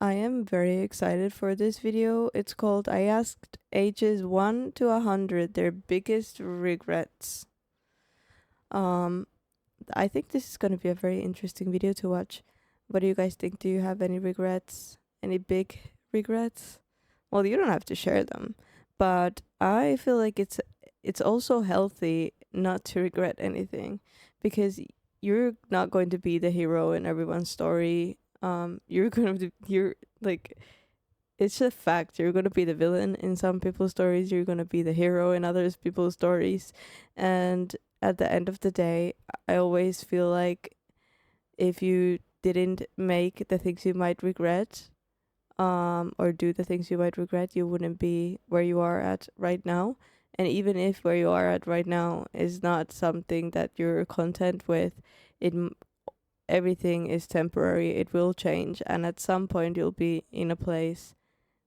I am very excited for this video. It's called I asked ages 1 to 100 their biggest regrets. I think this is going to be a very interesting video to watch. What do you guys think? Do you have any regrets? Any big regrets? Well, you don't have to share them, but I feel like it's also healthy not to regret anything, because you're not going to be the hero in everyone's story. You're like, it's a fact. You're going to be the villain in some people's stories. You're going to be the hero in others people's stories. And at the end of the day, I always feel like if you didn't make the things you might regret, or do the things you might regret, you wouldn't be where you are at right now. And even if where you are at right now is not something that you're content with, everything is temporary. It will change, and at some point you'll be in a place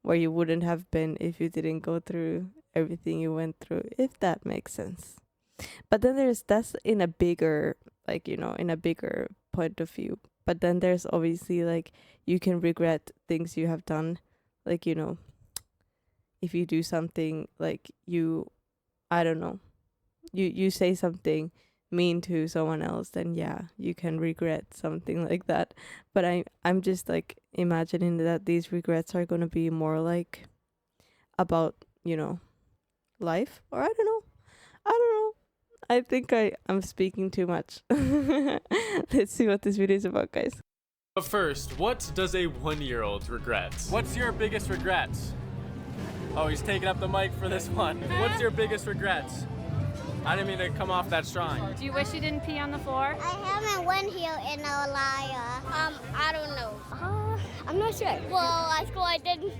where you wouldn't have been if you didn't go through everything you went through, if that makes sense. But then that's in a bigger, like, in a bigger point of view. But then there's obviously, like, you can regret things you have done, like, if you do something, like, I don't know, you say something mean to someone else, then yeah, you can regret something like that. But I'm just, like, imagining that these regrets are gonna be more like about, life, or I don't know. I think I'm speaking too much. Let's see what this video is about, guys. But first, what does a 1-year-old regret? What's your biggest regret? Oh, he's taking up the mic for this one. What's your biggest regret? I didn't mean to come off that strong. Do you wish you didn't pee on the floor? I haven't went here in a while. I don't know. I'm not sure. Well, at school I did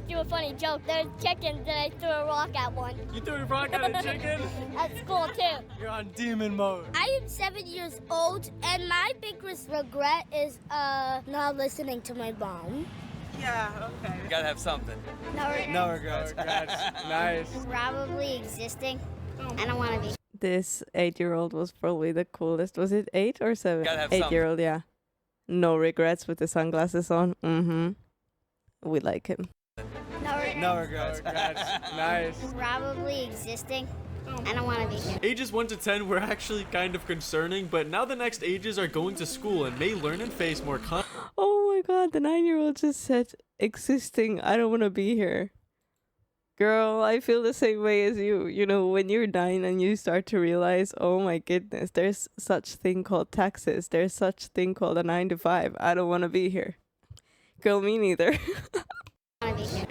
do a funny joke. There's chickens and I threw a rock at one. You threw a rock at a chicken? At school too. You're on demon mode. I am 7 years old, and my biggest regret is not listening to my mom. Yeah, okay. You gotta have something. No regrets. No regrets. Nice. Probably existing. I don't want to be. This 8-year-old was probably the coolest. Was it 8 or 7? Gotta have 8-year-old, yeah. No regrets with the sunglasses on. We like him. No regrets. No regrets. Nice. Probably existing. I don't want to be here. Ages 1 to 10 were actually kind of concerning, but now the next ages are going to school and may learn and face more Oh my god, the 9-year-old just said, existing, I don't want to be here. Girl, I feel the same way as you. When you're 9 and you start to realize, oh my goodness, there's such thing called taxes. There's such thing called a 9 to 5. I don't want to be here. Girl, me neither.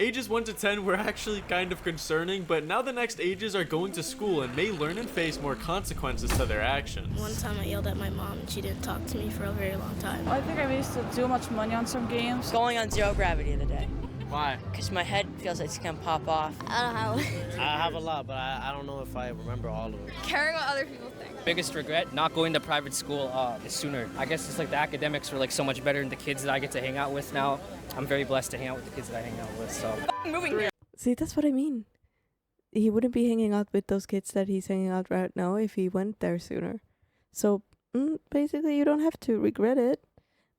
Ages 1 to 10 were actually kind of concerning, but now the next ages are going to school and may learn and face more consequences to their actions. One time I yelled at my mom and she didn't talk to me for a very long time. I think I wasted too much money on some games. Going on zero gravity the other day. Why? Because my head feels like it's going to pop off. I don't know. I have a lot, but I don't know if I remember all of them. Caring what other people think. Biggest regret, not going to private school sooner. I guess it's like the academics were like so much better than the kids that I get to hang out with now. I'm very blessed to hang out with the kids that I hang out with, so. Moving here. See, that's what I mean. He wouldn't be hanging out with those kids that he's hanging out right now if he went there sooner. So, basically, you don't have to regret it.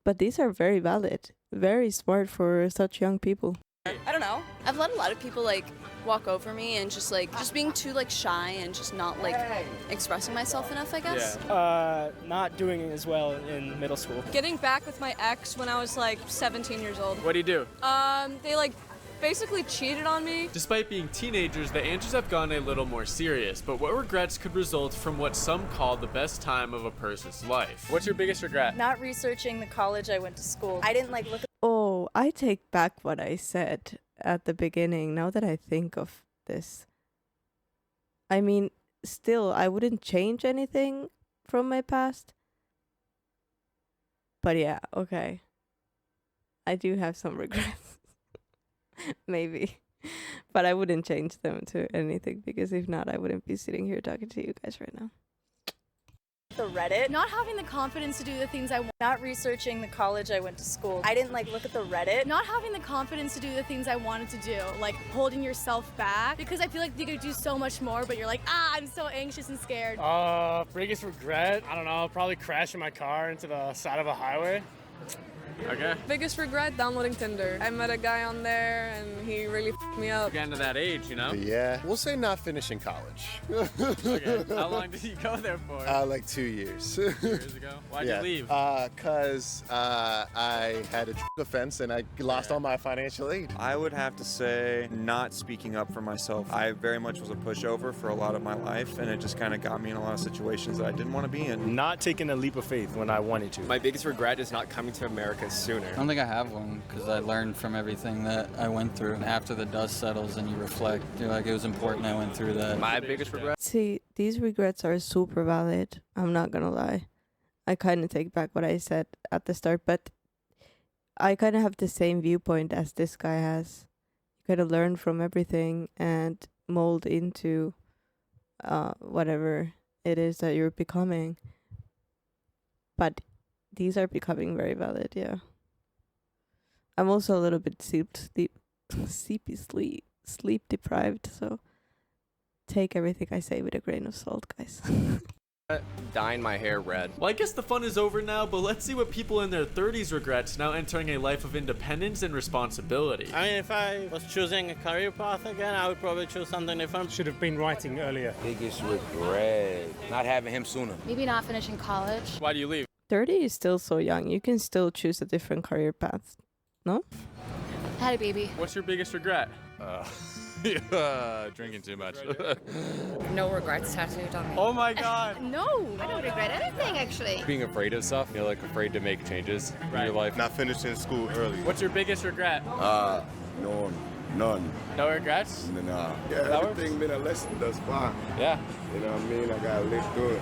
But these are very valid. Very smart for such young people. I don't know. I've let a lot of people like walk over me and just being too like shy and just not like expressing myself enough, I guess. Not doing as well in middle school. Getting back with my ex when I was like 17 years old. What do you do? They like basically cheated on me. Despite being teenagers, the answers have gone a little more serious, but what regrets could result from what some call the best time of a person's life? What's your biggest regret? Not researching the college I went to school. I didn't like look at Oh, I take back what I said at the beginning, now that I think of this. I mean, still, I wouldn't change anything from my past. But yeah, okay. I do have some regrets. Maybe. But I wouldn't change them to anything, because if not, I wouldn't be sitting here talking to you guys right now. the Reddit. Not having the confidence to do the things I want. Not researching the college I went to school. I didn't like look at the Reddit. Not having the confidence to do the things I wanted to do. Like holding yourself back. Because I feel like you could do so much more, but you're like, I'm so anxious and scared. Biggest regret? I don't know, probably crashing my car into the side of a highway. Okay. Biggest regret, downloading Tinder. I met a guy on there and he really f***ed me up. Getting to that age, you know? Yeah. We'll say not finishing college. Okay. How long did you go there for? Like 2 years. 2 years ago? Why'd you leave? Because I had a offense and I lost all my financial aid. I would have to say not speaking up for myself. I very much was a pushover for a lot of my life, and it just kind of got me in a lot of situations that I didn't want to be in. Not taking a leap of faith when I wanted to. My biggest regret is not coming to America sooner. I don't think I have one because I learned from everything that I went through. And after the dust settles and you reflect, you're like, it was important I went through that. My biggest regret? See, these regrets are super valid. I'm not gonna lie. I kind of take back what I said at the start, but I kind of have the same viewpoint as this guy has. You gotta learn from everything and mold into whatever it is that you're becoming. But these are becoming very valid, yeah. I'm also a little bit sleep deprived, so take everything I say with a grain of salt, guys. Dyeing my hair red. Well, I guess the fun is over now, but let's see what people in their 30s regrets now entering a life of independence and responsibility. I mean, if I was choosing a career path again, I would probably choose something different. Should have been writing earlier. Biggest regret, not having him sooner. Maybe not finishing college. Why do you leave? 30 is still so young. You can still choose a different career path, no? Had a baby. What's your biggest regret? Drinking too much. No regrets tattooed on me. Oh my god. No, I don't regret anything actually. Being afraid of stuff, you're like afraid to make changes in your life. Not finishing school early. What's your biggest regret? None. No regrets? No. Yeah, everything been a lesson thus far. Yeah. You know what I mean? I gotta live through it.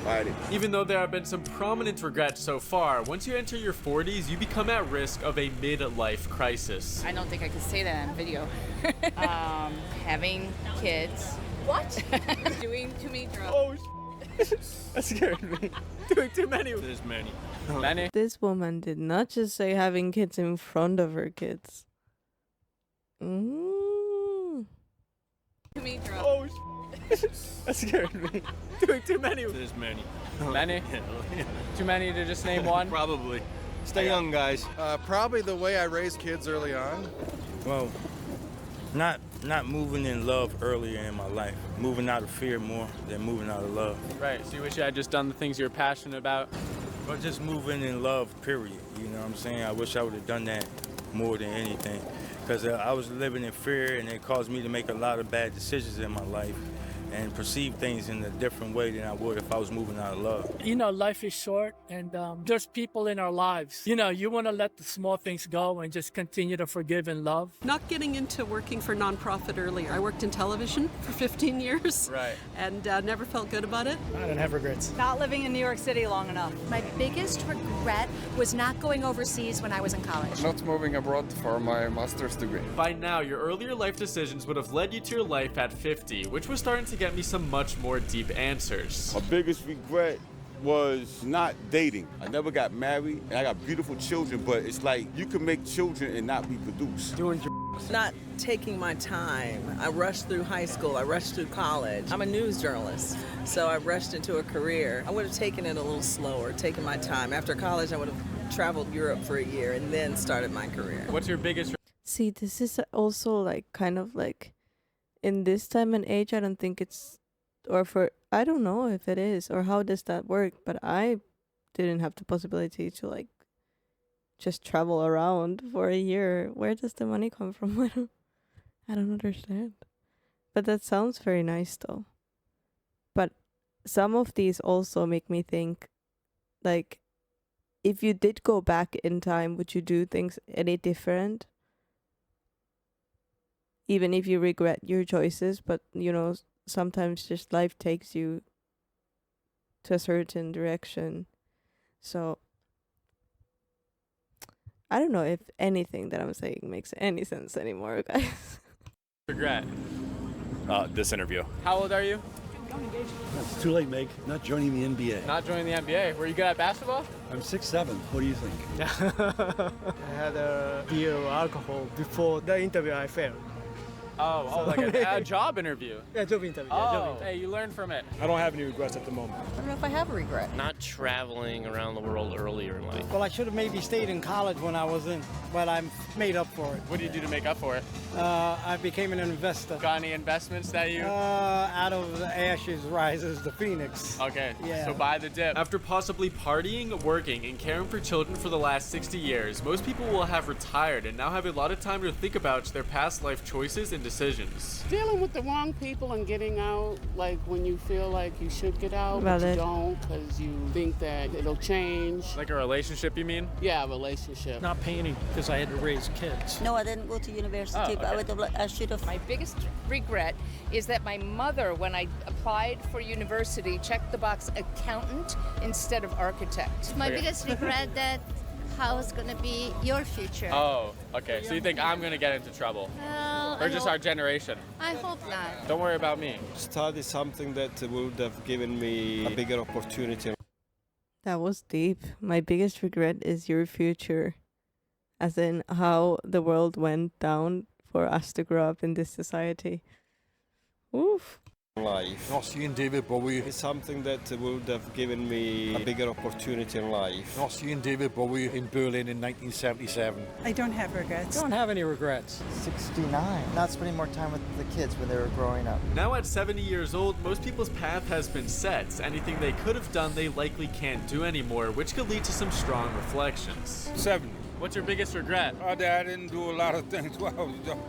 Fight it. Even though there have been some prominent regrets so far, once you enter your 40s, you become at risk of a midlife crisis. I don't think I could say that on video. Having kids. What? Doing too many drugs. Oh, that scared me. Doing too many. There's many. Many? This woman did not just say having kids in front of her kids. Too many drugs. Oh, that scared me. Doing too many. There's many. Many? Too many to just name one? Probably. Stay young, guys. Probably the way I raised kids early on. Well, not moving in love earlier in my life. Moving out of fear more than moving out of love. Right, so you wish you had just done the things you're passionate about? But just moving in love, period. You know what I'm saying? I wish I would have done that more than anything. Because I was living in fear, and it caused me to make a lot of bad decisions in my life and perceive things in a different way than I would if I was moving out of love. You know, life is short, and there's people in our lives. You know, you want to let the small things go and just continue to forgive and love. Not getting into working for nonprofit earlier. I worked in television for 15 years. Right. And never felt good about it. I don't have regrets. Not living in New York City long enough. My biggest regret was not going overseas when I was in college. Not moving abroad for my master's degree. By now, your earlier life decisions would have led you to your life at 50, which was starting to get me some much more deep answers. My biggest regret was not dating. I never got married, and I got beautiful children, but it's like you can make children and not be produced. Not taking my time. I rushed through high school, I rushed through college. I'm a news journalist, so I rushed into a career. I would have taken it a little slower, taken my time. After college, I would have traveled Europe for a year and then started my career. What's your biggest... See, this is also like kind of like in this time and age, I don't think it's, or for, I don't know if it is, or how does that work, but I didn't have the possibility to like just travel around for a year. Where does the money come from? I don't understand. But that sounds very nice though. But some of these also make me think, like, if you did go back in time, would you do things any different? Even if you regret your choices, but you know, sometimes just life takes you to a certain direction. So I don't know if anything that I'm saying makes any sense anymore, guys. Regret? This interview. How old are you? It's too late, Meg. Not joining the NBA. Not joining the NBA. Were you good at basketball? I'm 6'7". What do you think? I had a beer or alcohol before the interview. I failed. Like a job interview. Yeah, job interview. Hey, you learned from it. I don't have any regrets at the moment. I don't know if I have a regret. Not traveling around the world earlier in life. Well, I should have maybe stayed in college when I was in, but I'm made up for it. What do you do to make up for it? I became an investor. Got any investments that you... Out of the ashes rises the phoenix. Okay, Yeah. so buy the dip. After possibly partying, working, and caring for children for the last 60 years, most people will have retired and now have a lot of time to think about their past life choices and decisions. Dealing with the wrong people and getting out, like when you feel like you should get out, but you don't because you think that it'll change. Like a relationship, you mean? Yeah, a relationship. Not painting because I had to raise kids. No, I didn't go to university, but I should have. My biggest regret is that my mother, when I applied for university, checked the box accountant instead of architect. My biggest regret that how it's going to be your future. Oh, okay. So you think I'm going to get into trouble? Or just our generation? I hope not. Don't worry about me. Study something that would have given me a bigger opportunity. That was deep. My biggest regret is your future. As in how the world went down for us to grow up in this society. Oof. Life. Not seeing David Bowie. It's something that would have given me a bigger opportunity in life. Not seeing David Bowie in Berlin in 1977. I don't have regrets. I don't have any regrets. 69. Not spending more time with the kids when they were growing up. Now at 70 years old, most people's path has been set. Anything they could have done, they likely can't do anymore, which could lead to some strong reflections. 70. What's your biggest regret? I didn't do a lot of things while I was young.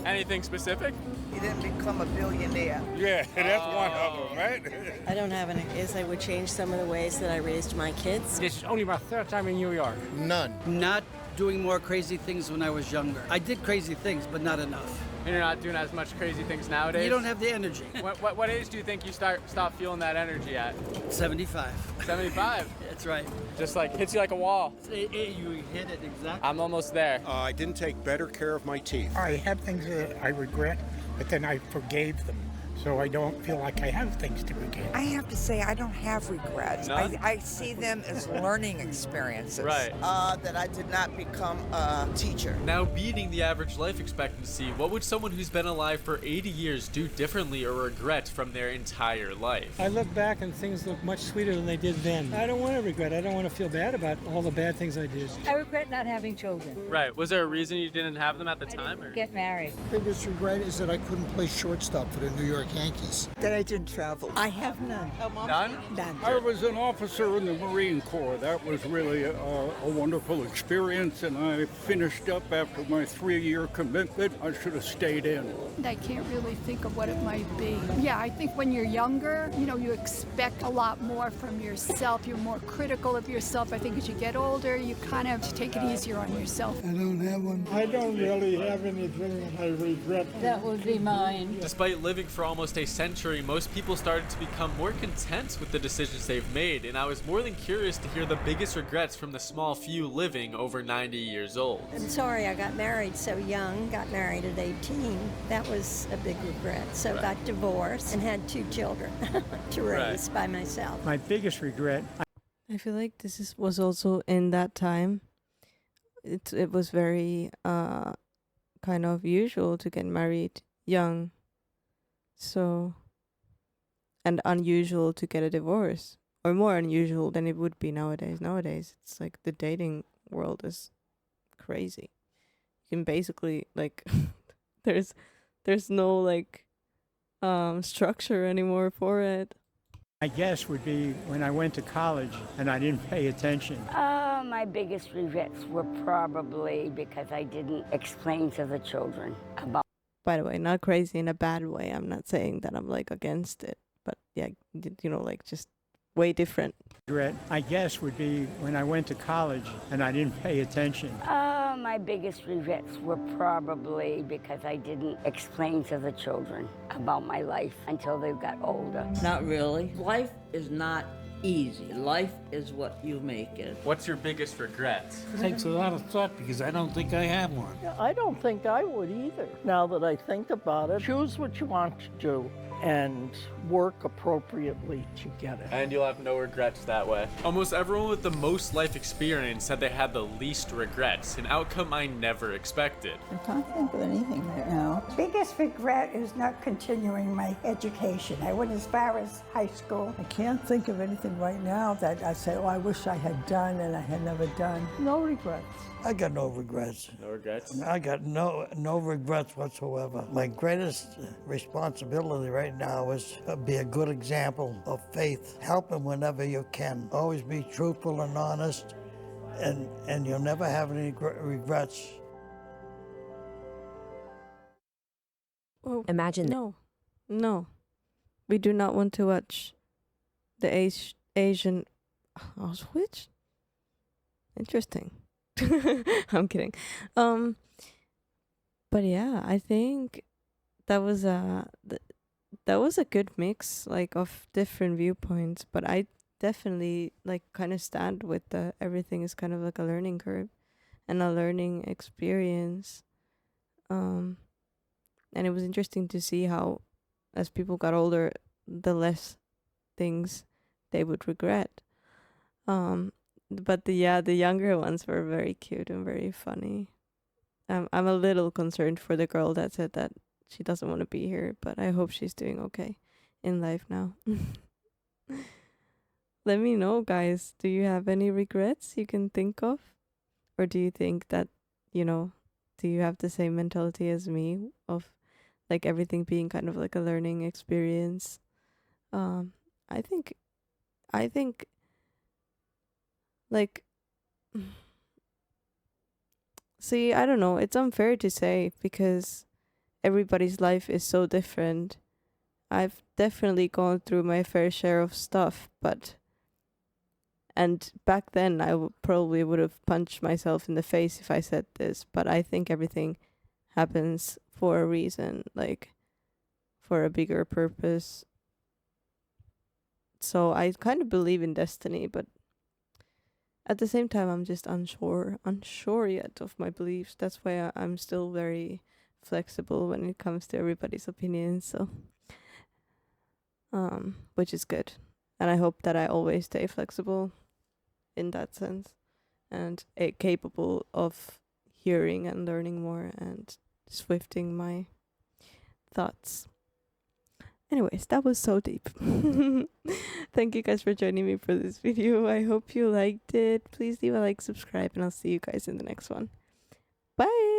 Anything specific? He didn't become a billionaire. Yeah, that's one of them, right? I don't have any. Is I would change some of the ways that I raised my kids. This is only my third time in New York. None. Not doing more crazy things when I was younger. I did crazy things, but not enough. And you're not doing as much crazy things nowadays? You don't have the energy. What age do you think you stop feeling that energy at? 75. 75? That's right. Just like hits you like a wall. You hit it exactly. I'm almost there. I didn't take better care of my teeth. I have things that I regret, but then I forgave them. So I don't feel like I have things to regret. I have to say I don't have regrets. I see them as learning experiences. Right. That I did not become a teacher. Now beating the average life expectancy, what would someone who's been alive for 80 years do differently or regret from their entire life? I look back and things look much sweeter than they did then. I don't want to regret. I don't want to feel bad about all the bad things I did. I regret not having children. Right. Was there a reason you didn't have them at the time? Or? Get married. Biggest regret is that I couldn't play shortstop for the New York Yankees. That I didn't travel. I have none. None? None. I was an officer in the Marine Corps. That was really a wonderful experience, and I finished up after my 3-year commitment. I should have stayed in. I can't really think of what it might be. Yeah, I think when you're younger, you expect a lot more from yourself. You're more critical of yourself. I think as you get older, you kind of take it easier on yourself. I don't have one. I don't really have anything that I regret. That would be mine. Despite living for almost a century, most people started to become more content with the decisions they've made, and I was more than curious to hear the biggest regrets from the small few living over 90 years old. I'm sorry I got married so young, got married at 18. That was a big regret. So got divorced and had 2 children to raise by myself. My biggest regret. I feel like this was also in that time. It was very kind of usual to get married young. So, and unusual to get a divorce, or more unusual than it would be nowadays. Nowadays, it's like the dating world is crazy. You can basically like, there's no like, structure anymore for it. My guess would be when I went to college and I didn't pay attention. My biggest regrets were probably because I didn't explain to the children about. By the way, not crazy in a bad way. I'm not saying that I'm like against it, but yeah, like just way different. Regret, I guess, would be when I went to college and I didn't pay attention. My biggest regrets were probably because I didn't explain to the children about my life until they got older. Not really. Life is not easy. Life is what you make it. What's your biggest regret? It takes a lot of thought because I don't think I have one. I don't think I would either. Now that I think about it, choose what you want to do and work appropriately to get it. And you'll have no regrets that way. Almost everyone with the most life experience said they had the least regrets, an outcome I never expected. I can't think of anything right now. Biggest regret is not continuing my education. I went as far as high school. I can't think of anything right now that I say, oh, I wish I had done and I had never done. No regrets. I got no regrets. No regrets? I got no regrets whatsoever. My greatest responsibility right now is to be a good example of faith. Help them whenever you can. Always be truthful and honest, and you'll never have any regrets. Oh, Imagine No. We do not want to watch the Asian Auschwitz. Interesting. I'm kidding. But yeah, I think that was a good mix, like, of different viewpoints. But I definitely, like, kind of stand with the everything is kind of like a learning curve and a learning experience. And it was interesting to see how, as people got older, the less things they would regret. But the younger ones were very cute and very funny. I'm a little concerned for the girl that said that she doesn't want to be here, but I hope she's doing okay in life now. Let me know, guys. Do you have any regrets you can think of? Or do you think that, do you have the same mentality as me of, like, everything being kind of like a learning experience? I think like, see, I don't know. It's unfair to say because everybody's life is so different. I've definitely gone through my fair share of stuff, and back then I probably would have punched myself in the face if I said this, but I think everything happens for a reason, like, for a bigger purpose. So I kind of believe in destiny, but at the same time, I'm just unsure yet of my beliefs. That's why I'm still very flexible when it comes to everybody's opinions. So, which is good, and I hope that I always stay flexible in that sense, and capable of hearing and learning more and swifting my thoughts. Anyways, that was so deep. Thank you guys for joining me for this video. I hope you liked it. Please leave a like, subscribe, and I'll see you guys in the next one. Bye!